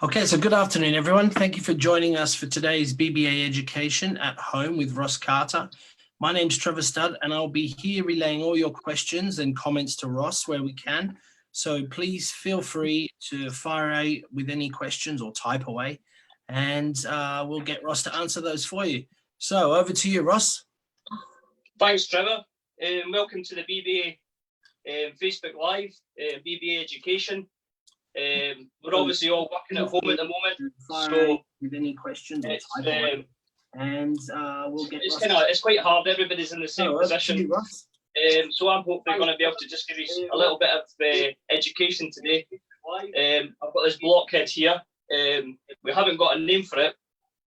Okay, so good afternoon, everyone. Thank you for joining us for today's BBA Education at Home with Ross Carter. My name's Trevor Studd, and I'll be here relaying all your questions and comments to Ross where we can. So please feel free to fire away with any questions or type away, and we'll get Ross to answer those for you. So over to you, Ross. Thanks, Trevor. Welcome to the BBA Facebook Live, BBA Education. We're obviously all working at home at the moment, so with any questions or it's, we'll get. It's quite hard. Everybody's in the same position, so I'm hopefully going to be able to just give you a little bit of education today. I've got this blockhead here. We haven't got a name for it,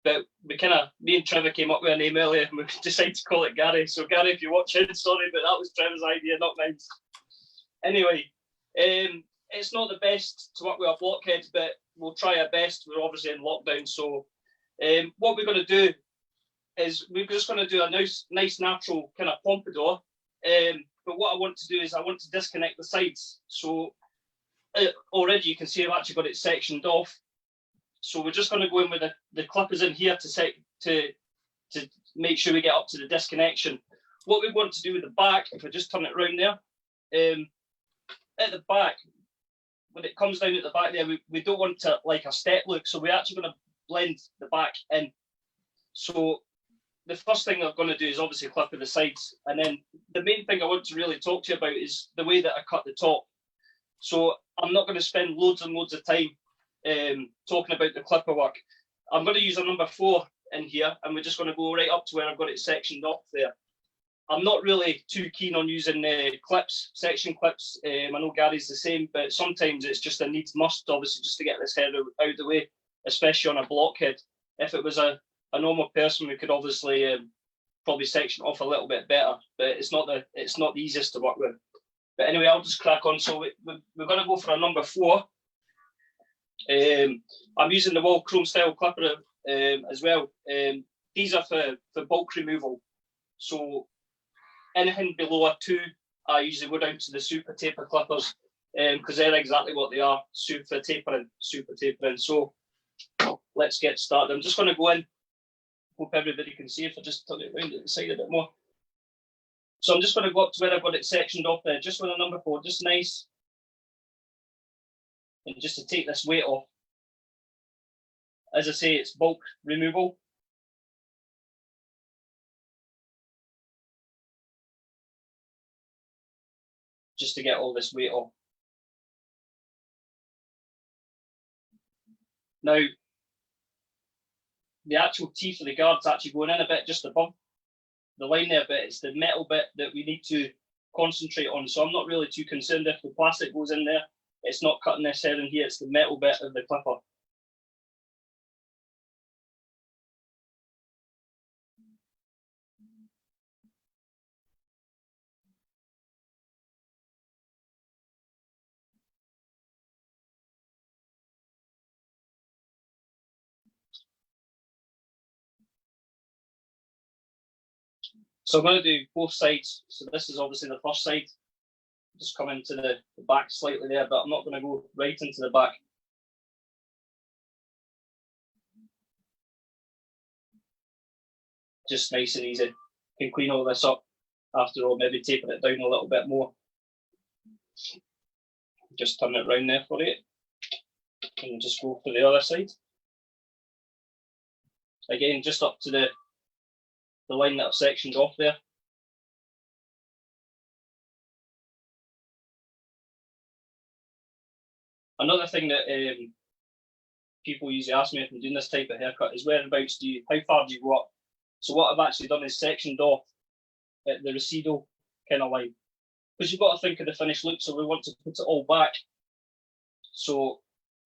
but me and Trevor came up with a name earlier, and we decided to call it Gary. So Gary, if you're watching, sorry, but that was Trevor's idea, not mine. Anyway. It's not the best to work with a blockhead, but we'll try our best. We're obviously in lockdown, so what we're going to do is we're just going to do a nice natural kind of pompadour. But what I want to do is I want to disconnect the sides. So already you can see I've actually got it sectioned off. So we're just going to go in with the clippers in here to make sure we get up to the disconnection. What we want to do with the back, if I just turn it around there, at the back, when it comes down at the back there, we don't want to like a step look, so we're actually going to blend the back in. So the first thing I'm going to do is obviously clip at the sides, and then the main thing I want to really talk to you about is the way that I cut the top. So I'm not going to spend loads and loads of time talking about the clipper work. I'm going to use a number 4 in here, and we're just going to go right up to where I've got it sectioned off there. I'm not really too keen on using section clips. I know Gary's the same, but sometimes it's just a needs must, obviously, just to get this head out of the way, especially on a blockhead. If it was a normal person, we could obviously probably section off a little bit better, but it's not the easiest to work with. But anyway, I'll just crack on. So we're going to go for a number 4. I'm using the wall chrome style clipper as well. These are for bulk removal. So anything below a 2, I usually go down to the super taper clippers because they're exactly what they are, super tapering. So let's get started. I'm just going to go in. Hope everybody can see if I just turn it around to the side a bit more. So I'm just going to go up to where I've got it sectioned off there, just with a number 4, just nice. And just to take this weight off. As I say, it's bulk removal. Just to get all this weight off. Now, the actual teeth of the guard's actually going in a bit just above the line there, but it's the metal bit that we need to concentrate on. So I'm not really too concerned if the plastic goes in there. It's not cutting this hair in here, it's the metal bit of the clipper. So I'm going to do both sides. So this is obviously the first side. Just come into the back slightly there, but I'm not going to go right into the back. Just nice and easy. Can clean all this up after all, maybe taper it down a little bit more. Just turn it around there for you. And just go for the other side. Again, just up to the line that I've sectioned off there. Another thing that people usually ask me if I'm doing this type of haircut is whereabouts how far do you go up? So what I've actually done is sectioned off at the residual kind of line. Because you've got to think of the finished look, so we want to put it all back. So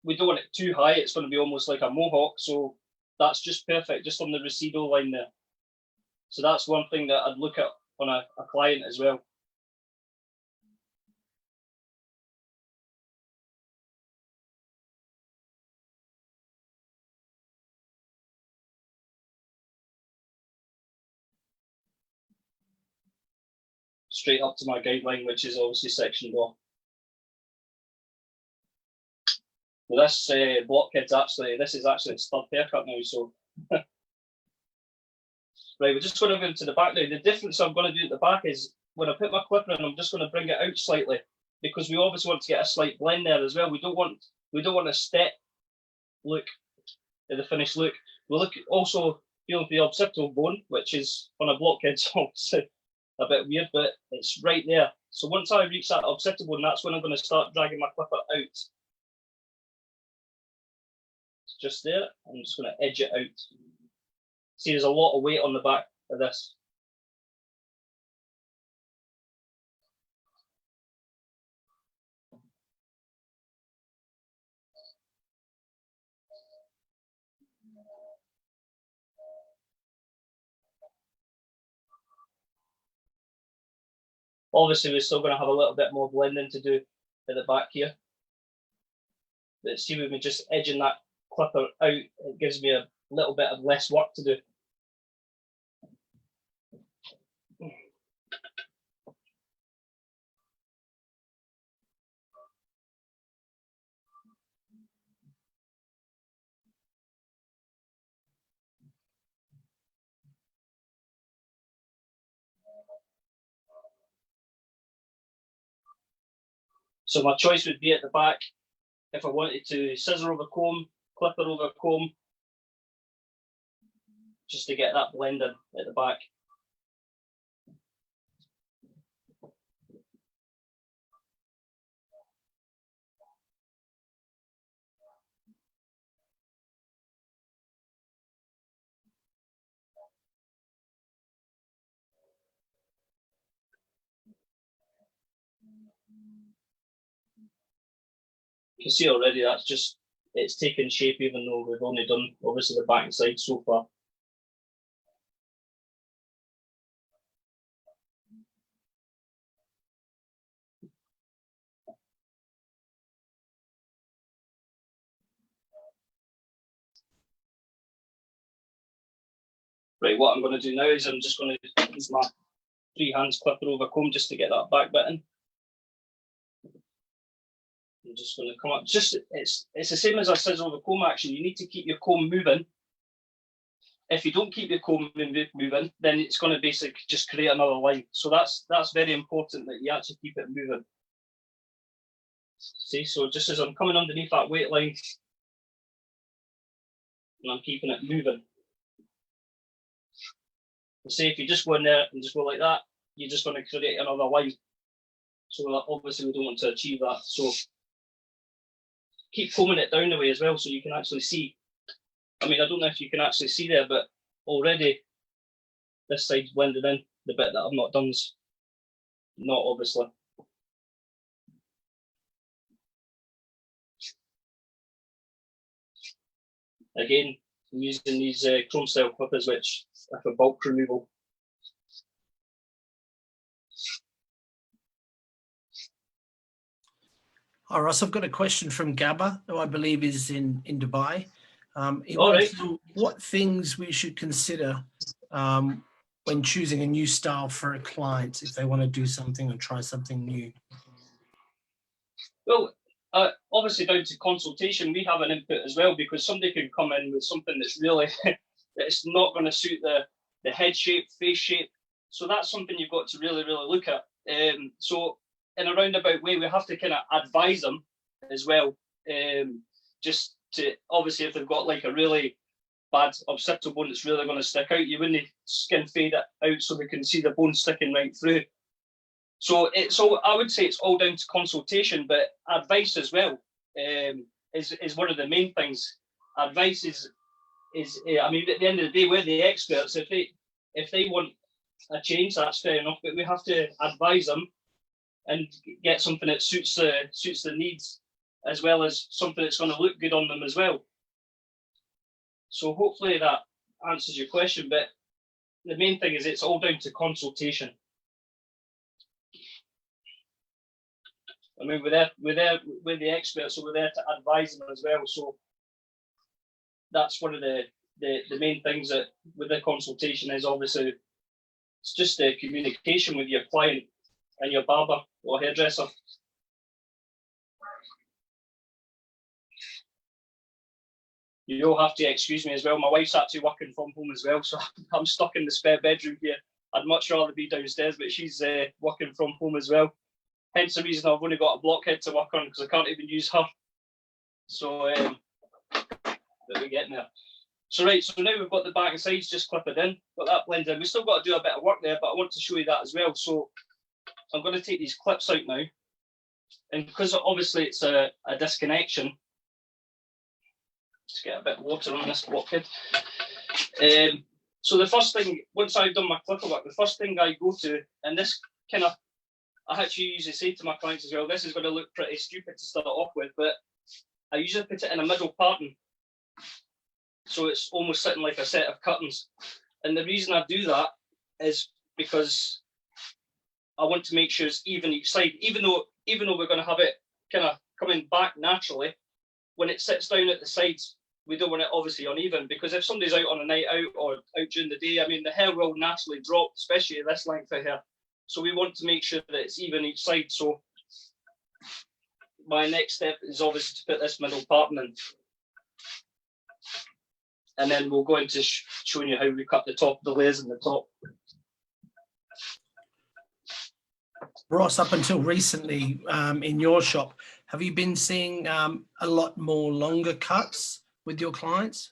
we don't want it too high, it's going to be almost like a mohawk, so that's just perfect, just on the residual line there. So that's one thing that I'd look at on a client as well. Straight up to my guideline, which is obviously sectioned off. Well, this blockhead's this is actually its third haircut now, so. Right, we're just going to go into the back now. The difference I'm going to do at the back is when I put my clipper in, I'm just going to bring it out slightly because we obviously want to get a slight blend there as well. We don't want a step look at the finished look. We'll look also feeling for the occipital bone, which is on a blockhead, so it's a bit weird, but it's right there. So once I reach that occipital bone, that's when I'm going to start dragging my clipper out. It's just there. I'm just going to edge it out. See, there's a lot of weight on the back of this. Obviously, we're still going to have a little bit more blending to do at the back here. But see, with me just edging that clipper out, it gives me a little bit of less work to do. So my choice would be at the back if I wanted to scissor over comb, clipper over comb, just to get that blend in at the back. You can see already that's just, it's taken shape even though we've only done obviously the back and side so far. Right, what I'm going to do now is I'm just going to use my free hands clipper over comb just to get that back bit in. I'm just going to come up, it's the same as a scissor over comb action. You need to keep your comb moving. If you don't keep your comb moving, then it's going to basically just create another line. So that's very important that you actually keep it moving. See, so just as I'm coming underneath that weight line, and I'm keeping it moving. See, if you just go in there and just go like that, you're just going to create another line. So obviously we don't want to achieve that. So keep combing it down the way as well so you can actually see. I mean, I don't know if you can actually see there, but already this side's blended in. The bit that I've not done's not, obviously. Again, I'm using these chrome style clippers, which are for bulk removal. Hi, Ross. I've got a question from Gabba, who I believe is in Dubai. He All wants right. to know what things we should consider when choosing a new style for a client if they want to do something or try something new. Well, obviously down to consultation, we have an input as well, because somebody can come in with something that's really that's not going to suit the head shape, face shape. So that's something you've got to really, really look at. So in a roundabout way, we have to kind of advise them as well. Just to, obviously, if they've got like a really bad occipital bone that's really going to stick out, you wouldn't skin fade it out so they can see the bone sticking right through. So it's all, I would say it's all down to consultation, but advice as well is one of the main things. Advice is I mean, at the end of the day, we're the experts. If they want a change, that's fair enough, but we have to advise them and get something that suits the needs, as well as something that's going to look good on them as well. So hopefully that answers your question, but the main thing is it's all down to consultation. I mean, we're the experts, so we're there to advise them as well. So that's one of the main things that with the consultation is obviously it's just the communication with your client and your barber or hairdresser. you'll have to excuse me as well. My wife's actually working from home as well, so I'm stuck in the spare bedroom here. I'd much rather be downstairs, but she's working from home as well. Hence the reason I've only got a blockhead to work on, because I can't even use her. So, but we're getting there. So right, so now we've got the back and sides just clipped in, got that blended in. We still got to do a bit of work there, but I want to show you that as well. So I'm going to take these clips out now. And because obviously it's a disconnection, let's get a bit of water on this blockhead. So the first thing, once I've done my clipper work, the first thing I go to, and this kind of, I actually usually say to my clients as well, this is going to look pretty stupid to start off with, but I usually put it in a middle pattern. So it's almost sitting like a set of curtains. And the reason I do that is because I want to make sure it's even each side, even though we're going to have it kind of coming back naturally, when it sits down at the sides, we don't want it obviously uneven, because if somebody's out on a night out or out during the day, I mean, the hair will naturally drop, especially this length of hair. So we want to make sure that it's even each side. So my next step is obviously to put this middle pattern in. And then we'll go into showing you how we cut the top of the layers in the top. Ross, up until recently in your shop, have you been seeing a lot more longer cuts with your clients?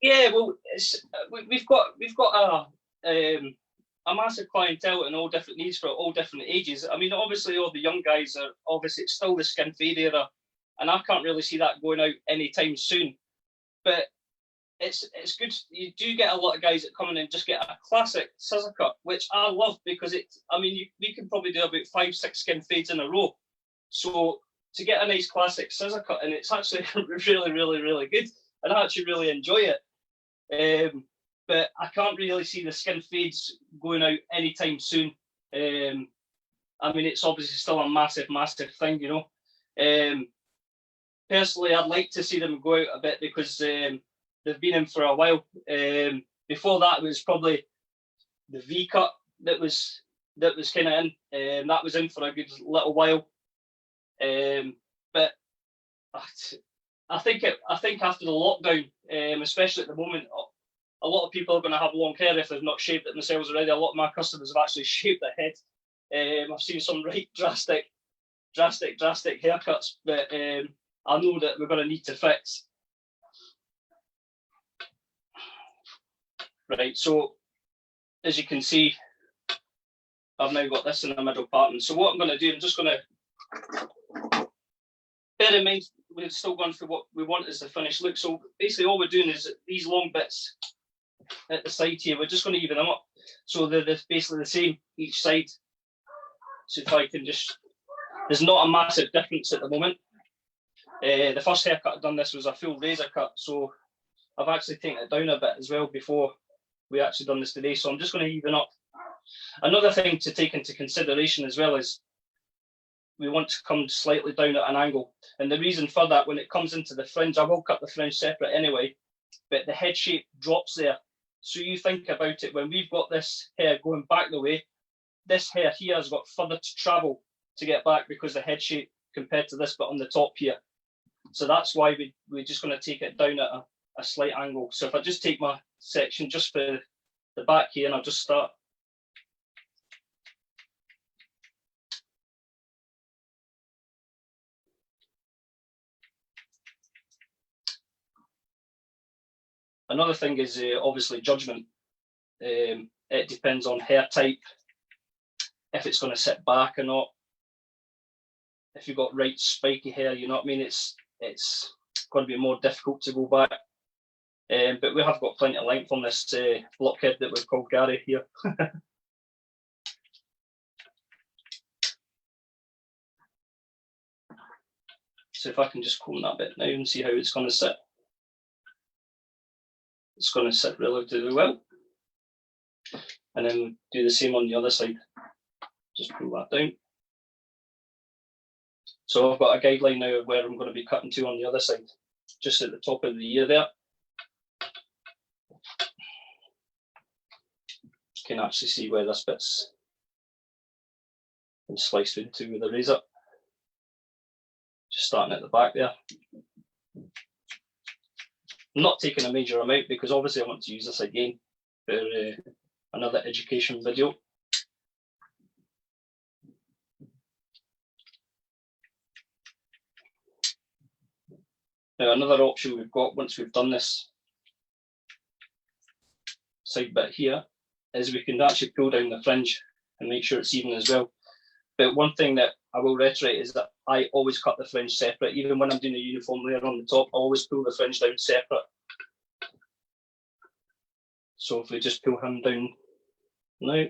Yeah, well, we've got a massive clientele and all different needs for all different ages. I mean, obviously all the young guys are obviously it's still the skin fade era, and I can't really see that going out anytime soon. But it's good. You do get a lot of guys that come in and just get a classic scissor cut, which I love, because we can probably do about 5-6 skin fades in a row. So to get a nice classic scissor cut, and it's actually really, really, really good, and I actually really enjoy it. But I can't really see the skin fades going out anytime soon. I mean, it's obviously still a massive, massive thing, you know. Personally, I'd like to see them go out a bit, because they've been in for a while. Before that, it was probably the V cut that was kind of in. That was in for a good little while. But I think after the lockdown, especially at the moment, a lot of people are going to have long hair if they've not shaved it themselves already. A lot of my customers have actually shaved their head. I've seen some right drastic haircuts, but I know that we're going to need to fix. Right, so as you can see, I've now got this in the middle pattern. So what I'm going to do, I'm just going to bear in mind we've still gone through what we want as the finished look. So basically all we're doing is these long bits at the side here, we're just going to even them up. So they're basically the same each side. So if I can just, there's not a massive difference at the moment. The first haircut I've done this was a full razor cut. So I've actually taken it down a bit as well before we actually done this today. So I'm just going to even up. Another thing to take into consideration as well is we want to come slightly down at an angle. And the reason for that, when it comes into the fringe, I will cut the fringe separate anyway, but the head shape drops there. So you think about it, when we've got this hair going back the way, this hair here has got further to travel to get back, because the head shape compared to this bit on the top here. So that's why we're just going to take it down at a slight angle. So if I just take my section just for the back here, and I'll just start. Another thing is obviously judgment. It depends on hair type, if it's going to sit back or not. If you've got right spiky hair, you know what I mean, it's going to be more difficult to go back. But we have got plenty of length on this blockhead that we've called Gary here. So if I can just comb that bit now and see how it's going to sit. It's going to sit relatively well. And then do the same on the other side. Just pull that down. So I've got a guideline now of where I'm going to be cutting to on the other side, just at the top of the ear there. You can actually see where this bit's been sliced into with the razor. Just starting at the back there. I'm not taking a major amount because obviously I want to use this again for another education video. Now another option we've got once we've done this side bit here is we can actually pull down the fringe and make sure it's even as well. But one thing that I will reiterate is that I always cut the fringe separate. Even when I'm doing a uniform layer on the top, I always pull the fringe down separate. So if we just pull him down now,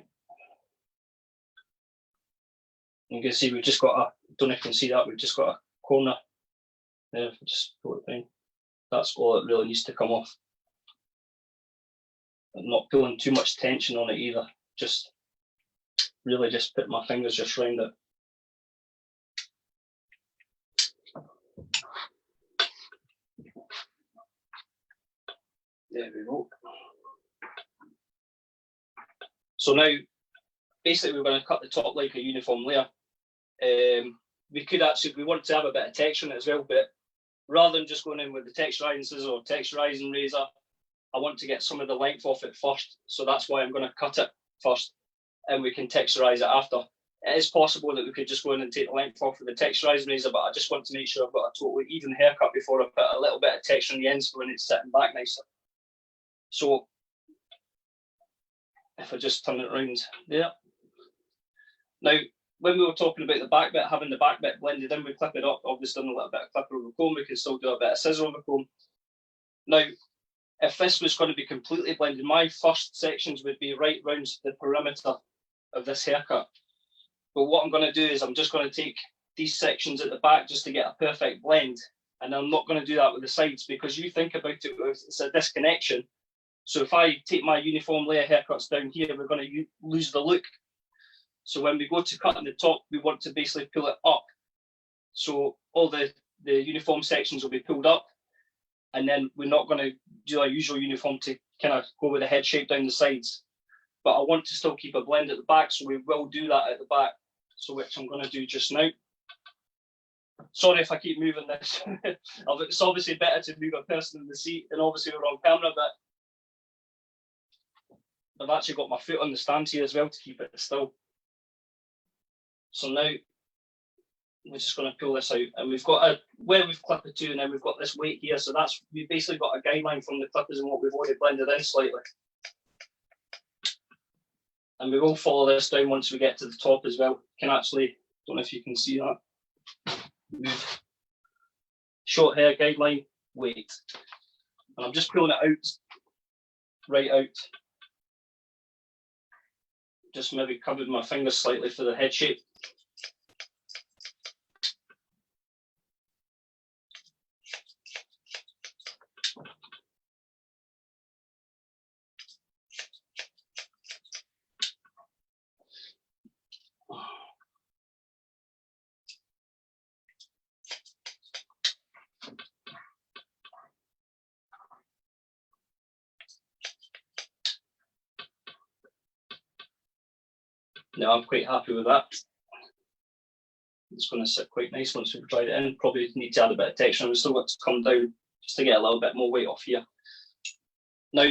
you can see we've just got a, don't know if you can see that, we've just got a corner there. If we just pull it down, that's all it really needs to come off. I'm not pulling too much tension on it either, just really just put my fingers just around it. There we go. So now, basically, we're going to cut the top like a uniform layer. We could actually, if we want to have a bit of texture in it as well, but rather than just going in with the texturizing scissors or texturizing razor, I want to get some of the length off it first. So that's why I'm going to cut it first, and we can texturize it after. It is possible that we could just go in and take the length off with the texturizing razor, but I just want to make sure I've got a totally even haircut before I put a little bit of texture on the ends for when it's sitting back nicer. So if I just turn it around there. Now, when we were talking about the back bit, having the back bit blended in, we clip it up, obviously done a little bit of clipper over comb, we can still do a bit of scissor over comb. Now, if this was going to be completely blended, my first sections would be right round the perimeter of this haircut. But what I'm going to do is I'm just going to take these sections at the back just to get a perfect blend. And I'm not going to do that with the sides because you think about it, it's a disconnection. So if I take my uniform layer haircuts down here, we're going to lose the look. So when we go to cutting the top, we want to basically pull it up. So all the uniform sections will be pulled up. And then we're not going to do our usual uniform to kind of go with the head shape down the sides. But I want to still keep a blend at the back, so we will do that at the back. So which I'm going to do just now. Sorry if I keep moving this. It's obviously better to move a person in the seat and obviously we're on camera, but I've actually got my foot on the stand here as well to keep it still. So now we're just going to pull this out, and we've got where we've clipped it to, and then we've got this weight here. So that's, we've basically got a guideline from the clippers and what we've already blended in slightly. And we will follow this down once we get to the top as well. Can actually, don't know if you can see that. Move. Short hair guideline, weight. And I'm just pulling it out, right out. Just maybe covered my fingers slightly for the head shape. Now I'm quite happy with that. It's going to sit quite nice once we've dried it in. Probably need to add a bit of texture, and we've still got to come down just to get a little bit more weight off here. Now,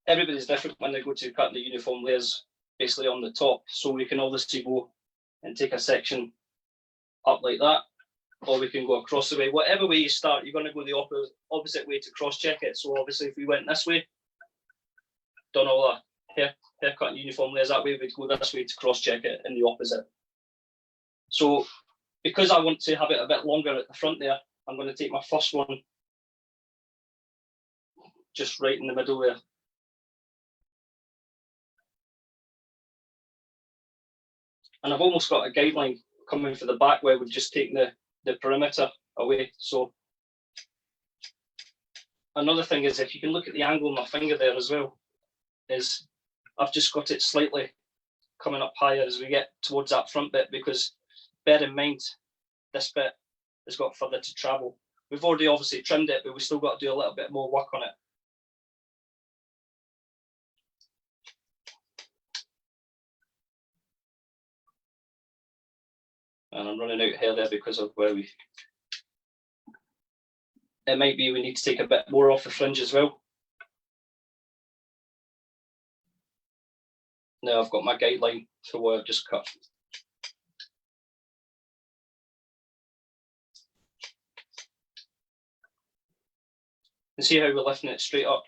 everybody's different when they go to cut the uniform layers basically on the top. So we can obviously go and take a section up like that, or we can go across the way. Whatever way you start, you're going to go the opposite way to cross-check it. So obviously if we went this way, done all that haircut and uniform layers that way, we'd go this way to cross-check it in the opposite. So because I want to have it a bit longer at the front there, I'm going to take my first one just right in the middle there. And I've almost got a guideline coming for the back where we've just taken the perimeter away. So another thing is, if you can look at the angle of my finger there as well, is I've just got it slightly coming up higher as we get towards that front bit, because bear in mind, this bit has got further to travel. We've already obviously trimmed it, but we've still got to do a little bit more work on it. And I'm running out of hair there because of where we it might be we need to take a bit more off the fringe as well. Now I've got my guideline for what I've just cut. And see how we're lifting it straight up.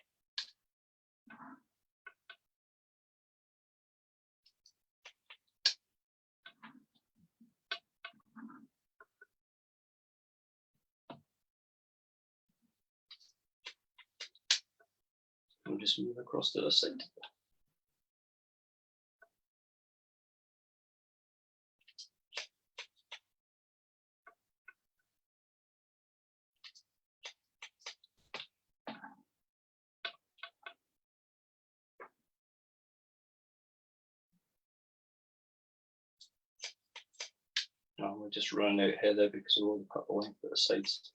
We'll just move across to this side. Now we're just running out here there because we've already cut the length at the sides.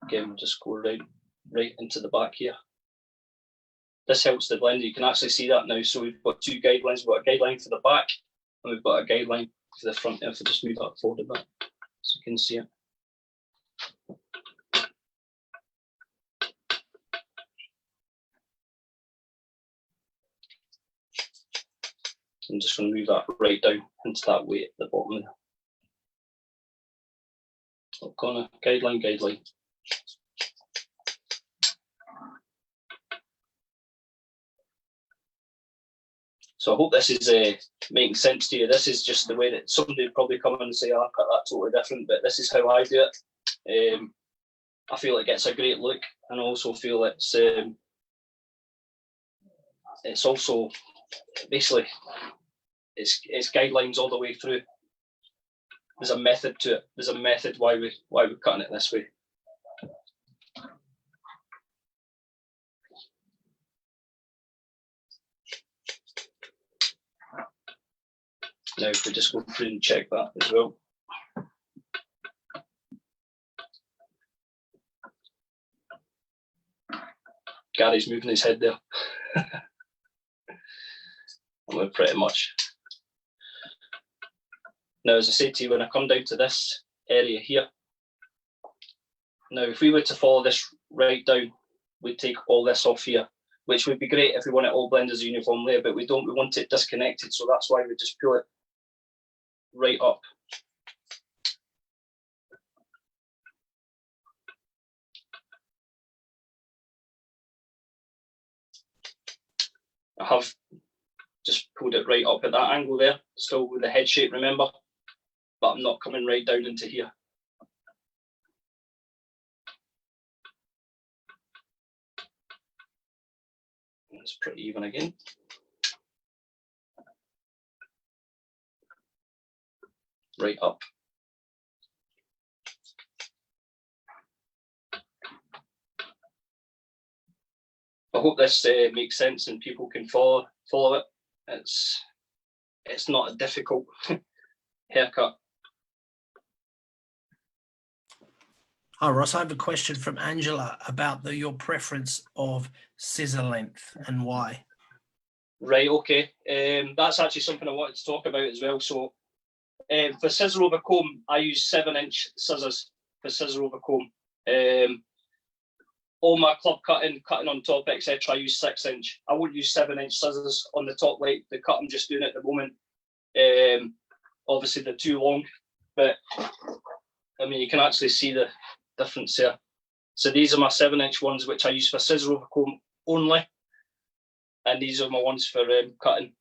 Again, we'll just go right into the back here. This helps the blender. You can actually see that now. So we've got two guidelines. We've got a guideline for the back and we've got a guideline for the front. If I just move that forward a bit so you can see it. I'm just going to move that right down into that weight at the bottom there. Top corner, guideline. So I hope this is making sense to you. This is just the way that somebody would probably come in and say, oh, I've cut that totally different, but this is how I do it. I feel it gets a great look, and I also feel it's also basically it's guidelines all the way through. There's a method to it. There's a method why we're cutting it this way. Now if we just go through and check that as well. Gary's moving his head there. We're pretty much. Now, as I said to you, when I come down to this area here, now if we were to follow this right down, we'd take all this off here, which would be great if we want it all blended as a uniform layer, but we don't, we want it disconnected, so that's why we just pull it right up. I have just pulled it right up at that angle there, still with the head shape, remember, but I'm not coming right down into here. It's pretty even again. Right up. I hope this makes sense and people can follow it. It's not a difficult haircut. Hi Ross, I have a question from Angela about your preference of scissor length and why. Right, okay. That's actually something I wanted to talk about as well. So for scissor over comb, I use 7-inch scissors for scissor over comb. All my club cutting on top, etc., I use 6-inch. I wouldn't use 7-inch scissors on the top like the cut I'm just doing at the moment. Obviously they're too long, but I mean you can actually see the difference here. So these are my 7-inch ones which I use for scissor over comb only, and these are my ones for cutting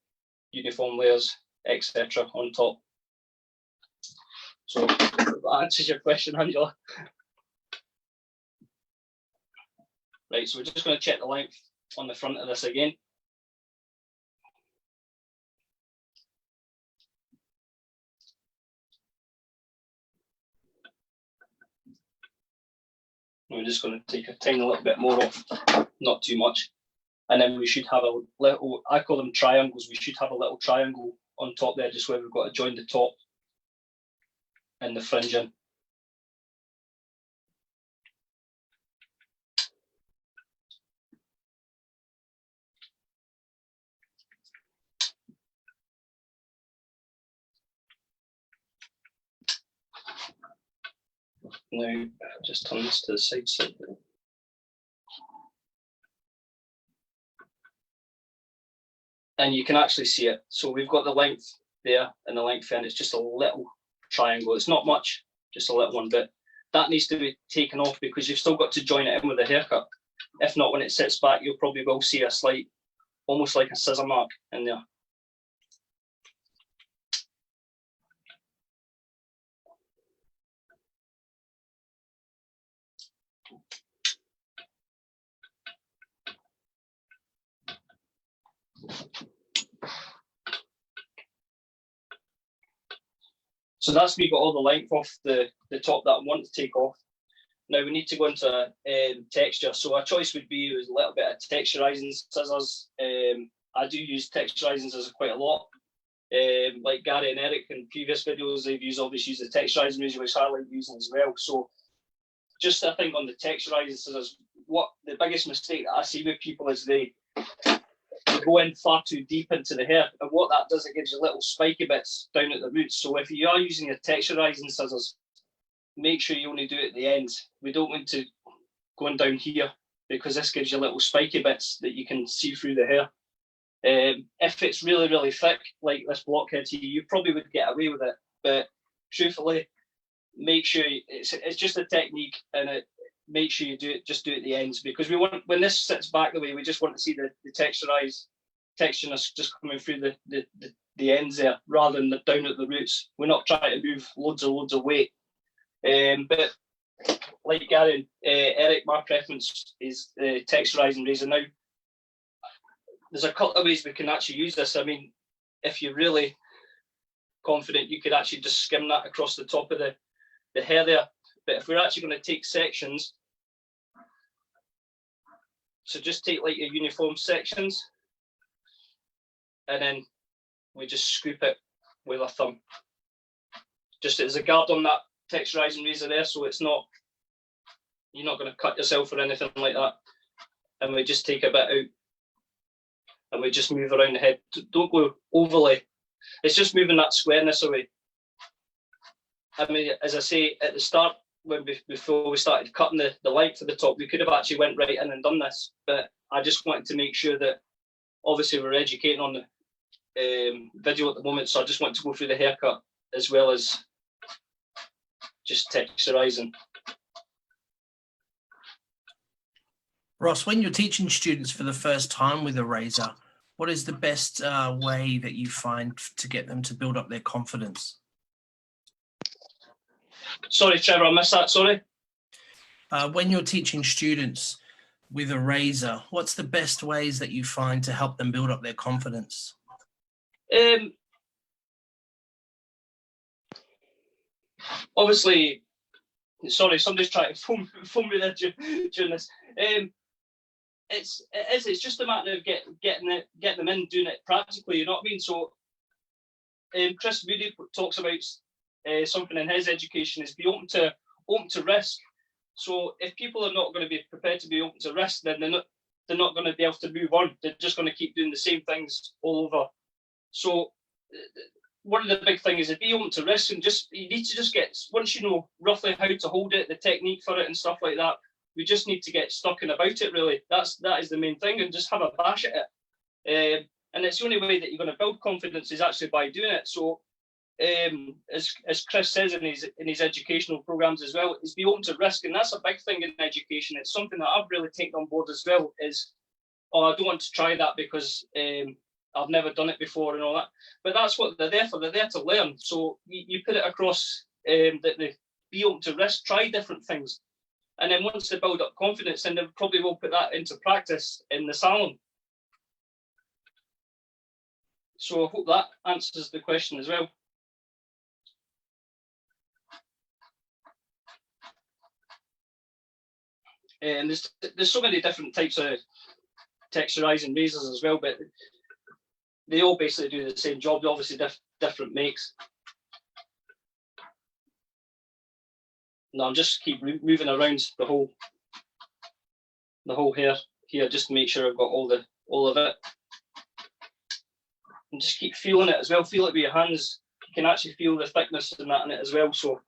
uniform layers, etc. on top. So that answers your question, Angela. Right, so we're just going to check the length on the front of this again. We're just going to take a tiny little bit more off, not too much. And then we should have a little, I call them triangles, we should have a little triangle on top there, just where we've got to join the top and the fringe in. Now, just turn this to the side slightly. And you can actually see it. So we've got the length there and the length, and it's just a little triangle. It's not much, just a little one, but that needs to be taken off because you've still got to join it in with a haircut. If not, when it sits back, you'll probably will see a slight, almost like a scissor mark in there. So that's me got all the length off the top that I want to take off. Now we need to go into texture. So our choice would be a little bit of texturizing scissors. I do use texturizing scissors quite a lot. Like Gary and Eric in previous videos, they've obviously used the texturizing razor, which I like using as well. So just I think on the texturizing scissors, what the biggest mistake that I see with people is they go in far too deep into the hair, and what that does, it gives you little spiky bits down at the roots. So if you are using your texturizing scissors, make sure you only do it at the end. We don't want to going down here because this gives you little spiky bits that you can see through the hair. If it's really, really thick, like this blockhead here, you probably would get away with it. But truthfully, make sure it's just a technique, and make sure you do it at the ends, because we want, when this sits back the way, we just want to see the textureness just coming through the ends there, rather than down at the roots. We're not trying to move loads of weight. But like Gary, Eric, my preference is the texturizing razor. Now, there's a couple of ways we can actually use this. I mean, if you're really confident, you could actually just skim that across the top of the hair there. But if we're actually going to take sections, so just take like your uniform sections, and then we just scoop it with our thumb. Just as a guard on that texturizing razor there, so it's not, you're not going to cut yourself or anything like that. And we just take a bit out, and we just move around the head. Don't go overly. It's just moving that squareness away. I mean, as I say at the start, before we started cutting the length of the top, we could have actually went right in and done this, but I just wanted to make sure that, obviously we're educating on the video at the moment, so I just want to go through the haircut as well as just texturizing. Ross, when you're teaching students for the first time with a razor, what is the best way that you find to get them to build up their confidence? Sorry, Trevor, I missed that, sorry. When you're teaching students with a razor, what's the best ways that you find to help them build up their confidence? Obviously, sorry, somebody's trying to phone me there during this. It's just a matter of getting them in, doing it practically, you know what I mean? So Chris Moody talks about something in his education is be open to risk. So if people are not going to be prepared to be open to risk, then they're not going to be able to move on. They're just going to keep doing the same things all over. So one of the big things is be open to risk, and you need to just get, once you know roughly how to hold it, the technique for it and stuff like that, we just need to get stuck in about it, really. That is the main thing, and just have a bash at it. And it's the only way that you're going to build confidence is actually by doing it. So as Chris says in his educational programs as well, is be open to risk, and that's a big thing in education. It's something that I've really taken on board as well, is, oh, I don't want to try that because I've never done it before and all that. But that's what they're there for. They're there to learn. So you put it across that they be open to risk, try different things. And then once they build up confidence, then they probably will put that into practice in the salon. So I hope that answers the question as well. And there's so many different types of texturizing razors as well, but they all basically do the same job. They're obviously different makes. No, I'm just keep moving around the whole hair here just to make sure I've got all of it. And just keep feeling it as well. Feel it with your hands. You can actually feel the thickness in that in it as well. So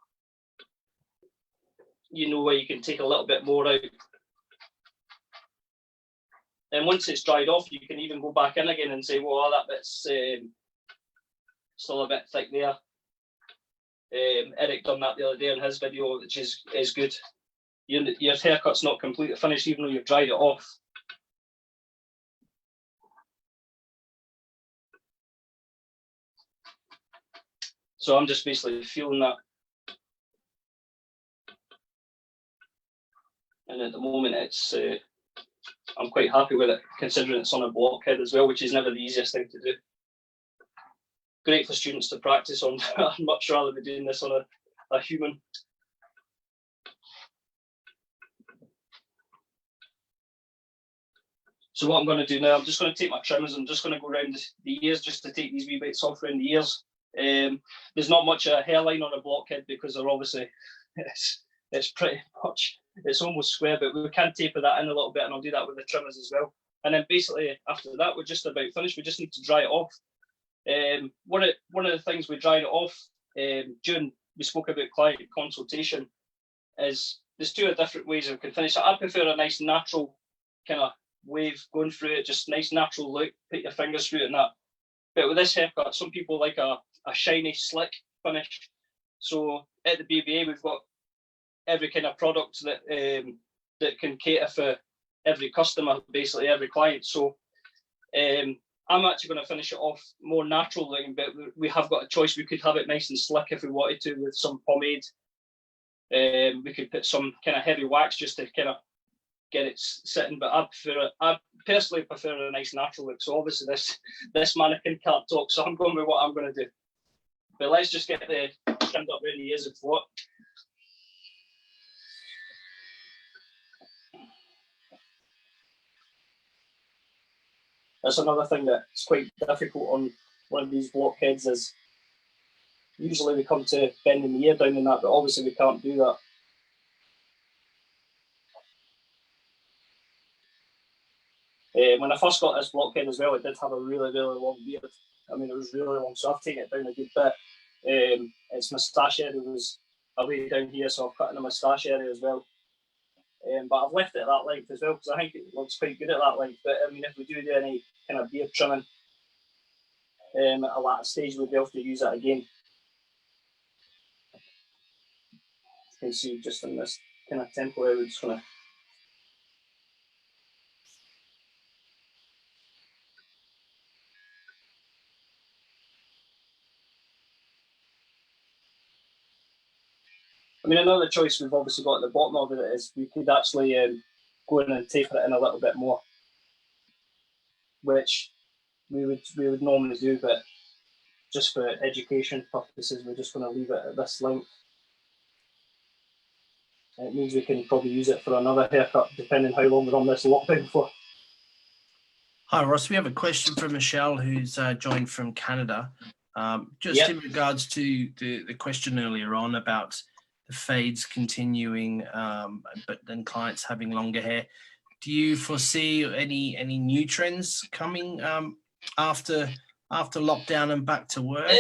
you know, where you can take a little bit more out. And once it's dried off, you can even go back in again and say, well, that bit's still a bit thick there. Eric done that the other day in his video, which is good. Your haircut's not completely finished, even though you've dried it off. So I'm just basically feeling that. And at the moment, it's I'm quite happy with it, considering it's on a blockhead as well, which is never the easiest thing to do. Great for students to practice on. I'd much rather be doing this on a human. So what I'm going to do now, I'm just going to take my trimmers, I'm just going to go around the ears just to take these wee bits off around the ears. There's not much a hairline on a blockhead because they're obviously, it's pretty much, it's almost square, but we can taper that in a little bit, and I'll do that with the trimmers as well. And then basically after that, we're just about finished. We just need to dry it off. One of the things we dried it off during we spoke about client consultation is there's two different ways we can finish it. I prefer a nice natural kind of wave going through it, just nice natural look, put your fingers through it and that. But with this haircut, some people like a shiny, slick finish. So at the BBA, we've got every kind of product that that can cater for every customer, basically every client. So I'm actually going to finish it off more natural looking, but we have got a choice. We could have it nice and slick if we wanted to with some pomade. We could put some kind of heavy wax just to kind of get it sitting, but I personally prefer a nice natural look. So obviously this mannequin can't talk, so I'm going with what I'm going to do. But let's just get the trimmed up around the ears and what. That's another thing that's quite difficult on one of these blockheads is usually we come to bending the ear down in that, but obviously we can't do that. When I first got this blockhead as well, it did have a really, really long beard. I mean, it was really long, so I've taken it down a good bit. Its moustache area was away down here, so I've cut in the moustache area as well. But I've left it at that length as well, because I think it looks quite good at that length. But I mean, if we do any kind of beard trimming at a later stage, we'll be able to use it again. You can see just in this kind of tempo area, we're just going to. I mean, another choice we've obviously got at the bottom of it is we could actually go in and taper it in a little bit more, which we would normally do, but just for education purposes, we're just going to leave it at this length. And it means we can probably use it for another haircut, depending how long we're on this lockdown for. Hi, Ross. We have a question from Michelle, who's joined from Canada. Just in regards to the question earlier on about the fades continuing, but then clients having longer hair. Do you foresee any new trends coming after lockdown and back to work?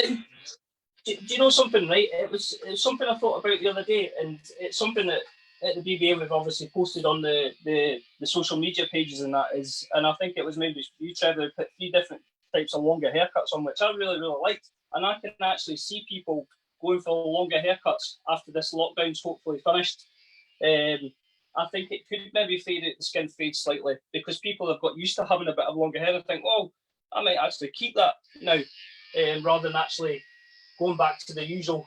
Do you know something, right? It was something I thought about the other day, and it's something that at the BBA we've obviously posted on the social media pages, and I think it was maybe you, Trevor, put 3 different types of longer haircuts on, which I really, really liked. And I can actually see people going for longer haircuts after this lockdown's hopefully finished. I think it could maybe fade out the skin fade slightly because people have got used to having a bit of longer hair and think, oh, I might actually keep that now, rather than actually going back to the usual,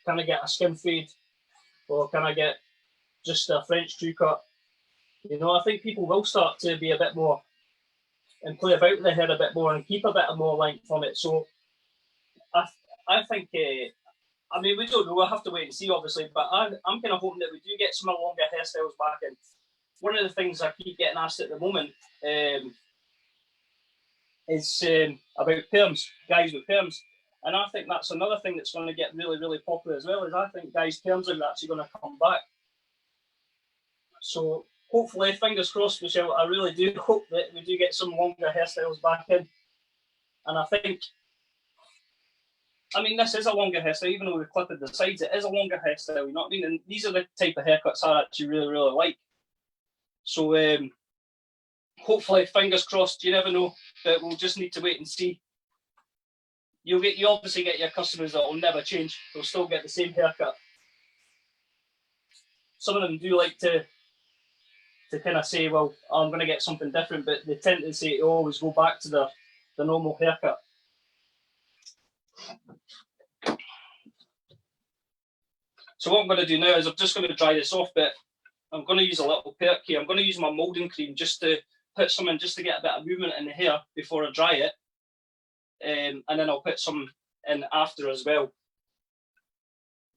can I get a skin fade or can I get just a French crew cut? You know, I think people will start to be a bit more and play about with the hair a bit more and keep a bit more length on it. So I think, I mean, we don't know. We'll have to wait and see, obviously, but I'm kind of hoping that we do get some longer hairstyles back in. One of the things I keep getting asked at the moment is about perms, guys with perms. And I think that's another thing that's going to get really, really popular as well, is I think guys' perms are actually going to come back. So hopefully, fingers crossed, Michelle, I really do hope that we do get some longer hairstyles back in. And I think I mean, this is a longer hairstyle, even though we've clipped the sides, it is a longer hairstyle, you know what I mean? And these are the type of haircuts I actually really, really like. So hopefully, fingers crossed, you never know, but we'll just need to wait and see. You obviously get your customers that will never change. They'll still get the same haircut. Some of them do like to kind of say, well, I'm going to get something different, but they tend to say always go back to the normal haircut. So what I'm going to do now is I'm just going to dry this off, but I'm going to use a little perk here. I'm going to use my moulding cream just to put some in, just to get a bit of movement in the hair before I dry it. And then I'll put some in after as well.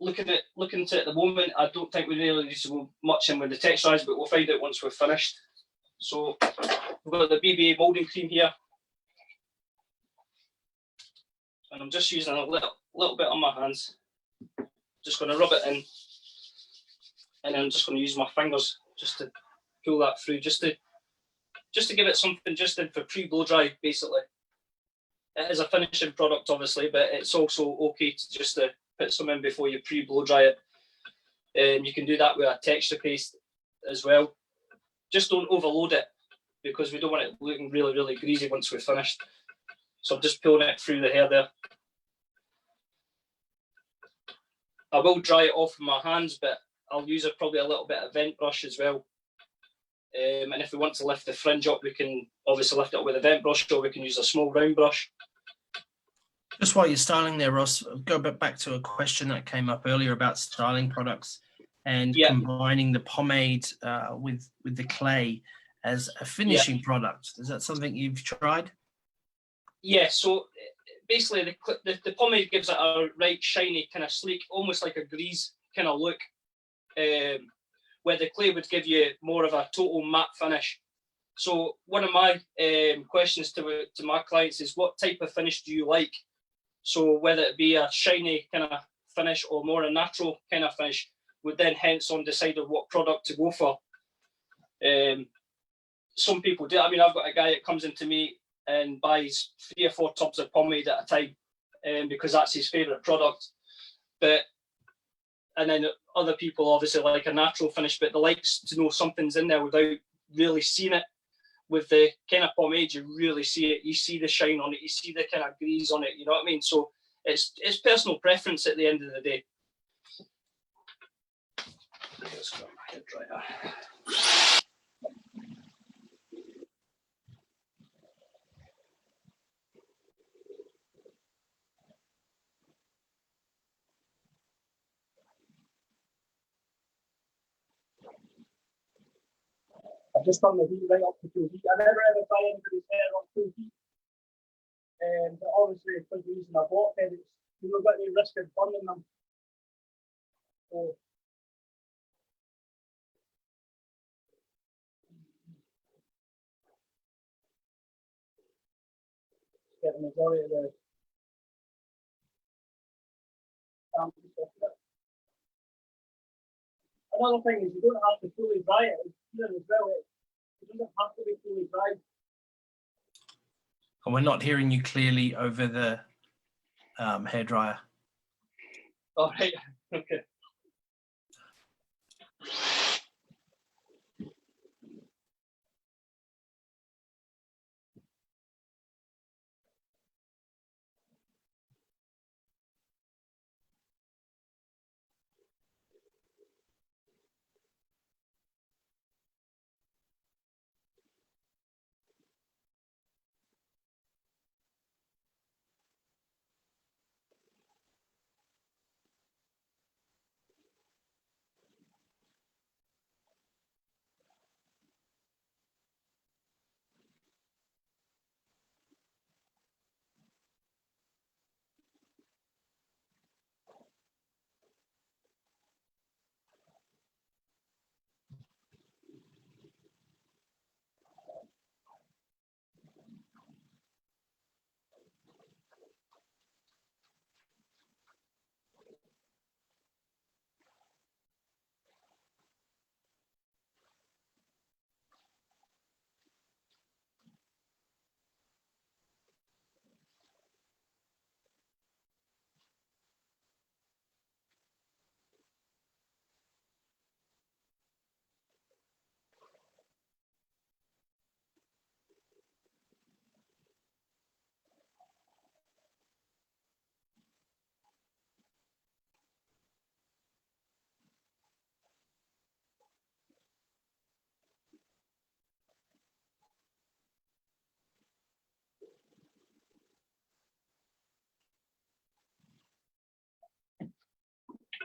Looking to it at the moment, I don't think we really need to go much in with the texturized, but we'll find out once we're finished. So we've got the BBA moulding cream here. And I'm just using a little bit on my hands. Just going to rub it in. And then I'm just going to use my fingers just to pull that through, just to give it something just in for pre-blow dry, basically. It is a finishing product, obviously, but it's also okay to just put some in before you pre-blow dry it. You can do that with a texture paste as well. Just don't overload it because we don't want it looking really, really greasy once we're finished. So I'm just pulling it through the hair there. I will dry it off with my hands, but I'll use probably a little bit of vent brush as well. And if we want to lift the fringe up, we can obviously lift it up with a vent brush, or we can use a small round brush. Just while you're styling there, Ross, go back to a question that came up earlier about styling products and combining the pomade with the clay as a finishing product. Is that something you've tried? Yeah, so basically the pomade gives it a right shiny, kind of sleek, almost like a grease kind of look, where the clay would give you more of a total matte finish. So one of my questions to my clients is, what type of finish do you like? So whether it be a shiny kind of finish or more a natural kind of finish, would then hence on decide on what product to go for. Some people do. I mean, I've got a guy that comes into me and buys 3 or 4 tubs of pomade at a time, because that's his favourite product. And then other people obviously like a natural finish, but they like to know something's in there without really seeing it. With the kind of pomade, you really see it. You see the shine on it. You see the kind of grease on it. You know what I mean? So it's personal preference at the end of the day. Let's go my hair dryer. I've just done the heat right up to full heat. I never ever try anybody's hair on full heat. But obviously, if we're using a blockhead, you've not got any risk of burning them. So, get the majority of the samples off it. Another thing is, you don't have to fully dry it here as well. It doesn't have to be fully dried. And we're not hearing you clearly over the hairdryer. All right. Okay.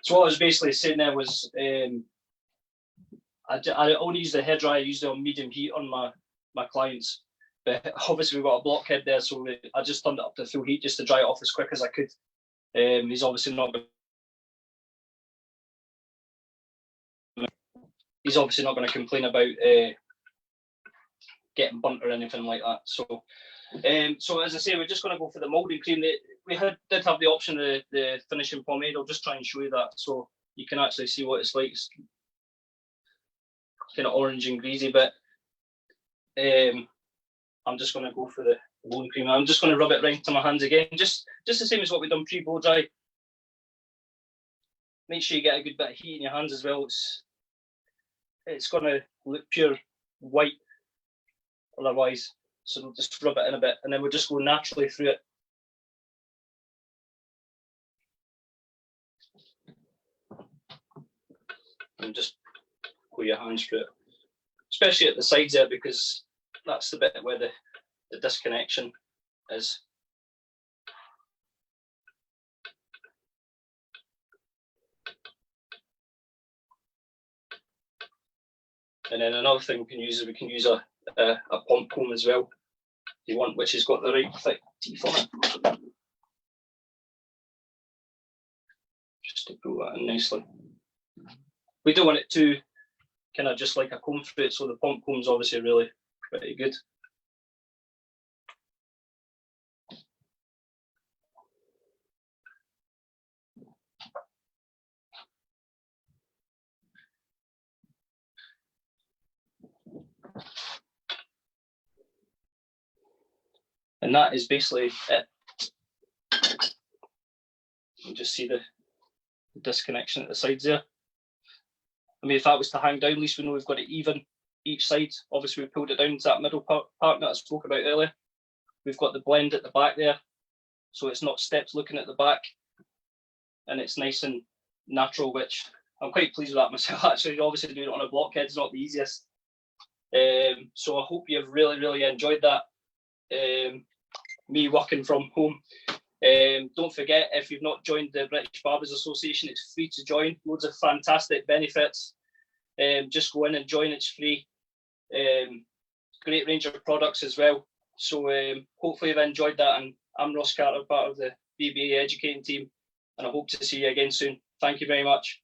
So what I was basically saying there was, I only use the hairdryer. I use it on medium heat on my clients. But obviously we've got a blockhead there, so I just turned it up to full heat just to dry it off as quick as I could. He's obviously not going to complain about getting burnt or anything like that. So as I say, we're just going to go for the moulding cream. We did have the option of the finishing pomade. I'll just try and show you that so you can actually see what it's like. It's kind of orange and greasy, but I'm just going to go for the moulding cream. I'm just going to rub it right into my hands again, just the same as what we've done pre-blow dry. Make sure you get a good bit of heat in your hands as well. It's going to look pure white otherwise. So we'll just rub it in a bit and then we'll just go naturally through it. And just go your hands through it. Especially at the sides there, because that's the bit where the disconnection is. And then another thing we can use a pump comb as well, if you want, which has got the right thick teeth on it. Just to pull that in nicely. We don't want it too kind of just like a comb through it, so the pump comb's obviously really pretty good. And that is basically it. You just see the disconnection at the sides there. I mean, if that was to hang down, at least we know we've got it even each side. Obviously, we pulled it down to that middle part that I spoke about earlier. We've got the blend at the back there, so it's not steps looking at the back, and it's nice and natural, which I'm quite pleased with that myself. Actually, obviously doing it on a blockhead is not the easiest. So I hope you've really enjoyed that. Me working from home. Don't forget, if you've not joined the British Barbers Association, it's free to join. Loads of fantastic benefits. Just go in and join, it's free. Great range of products as well. So hopefully you've enjoyed that. And I'm Ross Carter, part of the BBA educating team, and I hope to see you again soon. Thank you very much.